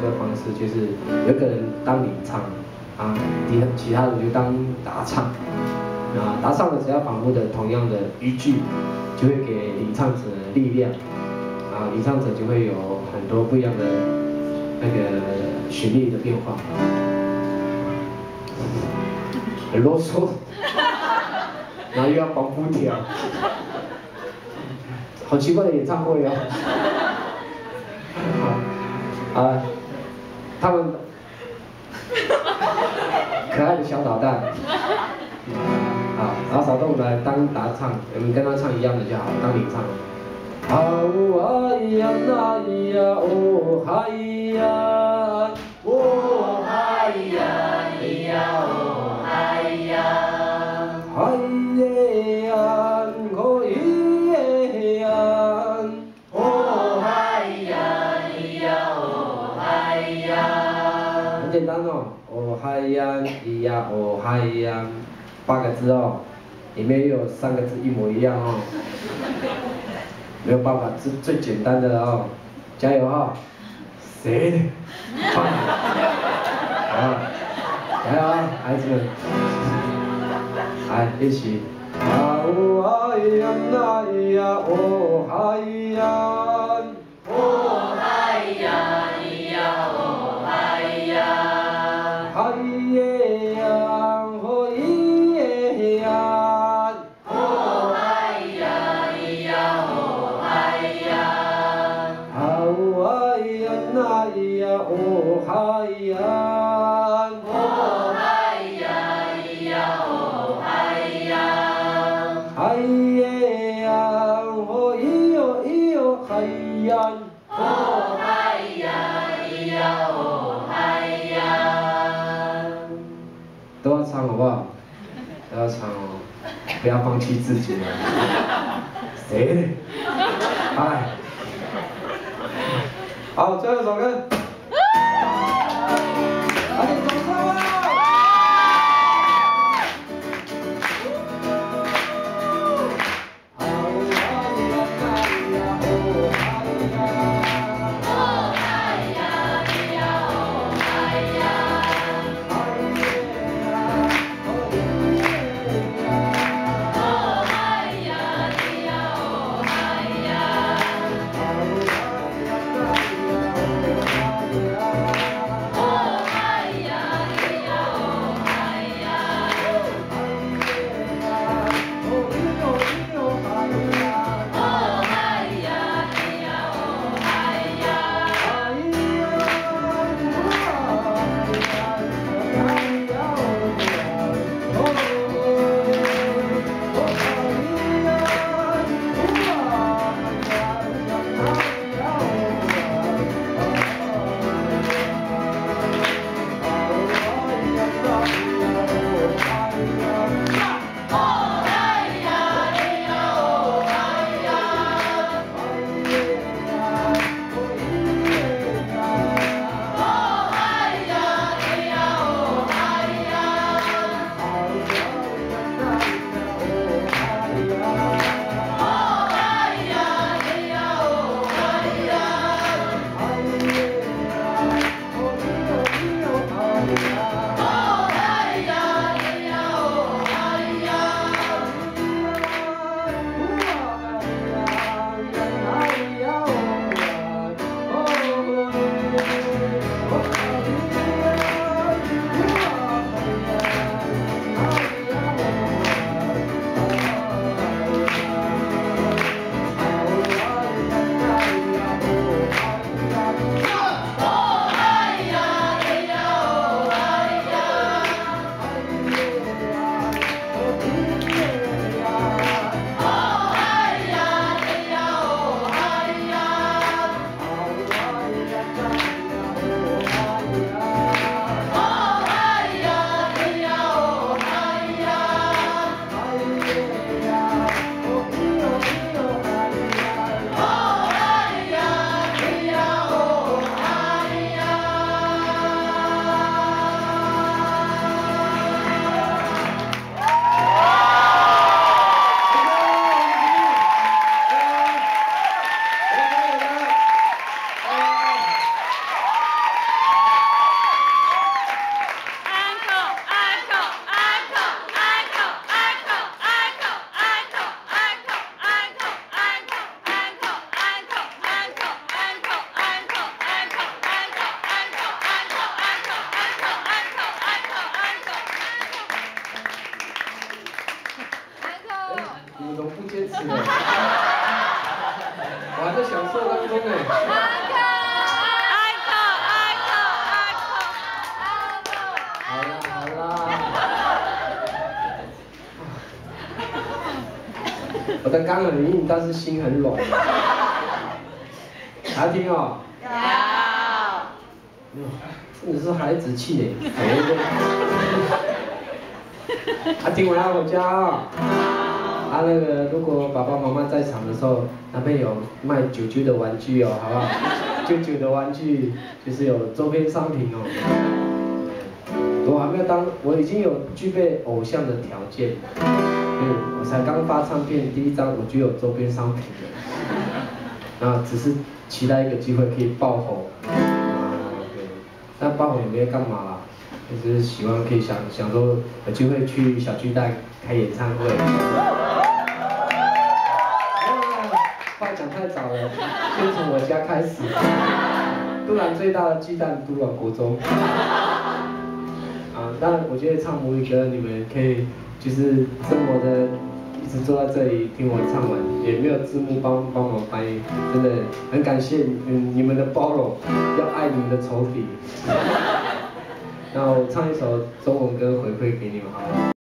的方式，就是有个人当领唱，啊，其他人就当答唱，啊，答唱的只要反复的同样的语句，就会给领唱者力量，啊，领唱者就会有很多不一样的那个旋律的变化。很啰嗦，然后又要防浮条，好奇怪的演唱会哦。啊，他们可爱的小捣蛋，好，然后小动物来当答唱，我们跟他唱一样的就好，当领唱。哦哎呀那呀哦嗨呀，哦嗨呀呀哦嗨呀，嗨耶呀哦耶呀，哦嗨呀呀哦嗨呀，很简单哦，哦嗨呀呀哦嗨呀，8个字哦，里面又有3个字一模一样哦。没有办法，是最简单的哦，加油啊！谁的？啊，加油啊，孩子们！来，一起。啊哦哎呀那呀哦嗨呀，哦嗨呀呀哦嗨呀，嗨耶呀哦耶呀，哦嗨呀呀哦嗨呀，哦哎呀那呀哦嗨呀，哦嗨呀呀哦嗨呀，嗨耶呀哦咿哟咿哟嗨呀，哦嗨呀呀哦嗨呀，都要唱好不好？都要唱哦，不要放弃自己哦。谁的？哎，好，最后一首歌。快点走唱啊！中哎。好啦好啦。我的肝很硬，但是心很软。还要听哦？要。真的是孩子气耶，听完要回家啊。那个如果爸爸妈妈在场的时候，那边有卖九九的玩具哦，好不好？九九的玩具就是有周边商品哦。我还没有我已经有具备偶像的条件。我才刚发唱片第1张，我就有周边商品了。那只是期待一个机会可以爆红。但爆红也没有干嘛啦，就是希望可以想说有机会去小巨蛋开演唱会。话讲太早了，先从我家开始。都兰最大的鸡蛋，都兰国中。但我觉得唱母语歌，你们可以就是这么的一直坐在这里听我唱完，也没有字幕帮忙翻译，真的很感谢你们的包容，要爱你们的仇敌。那我唱一首中文歌回馈给你们好了。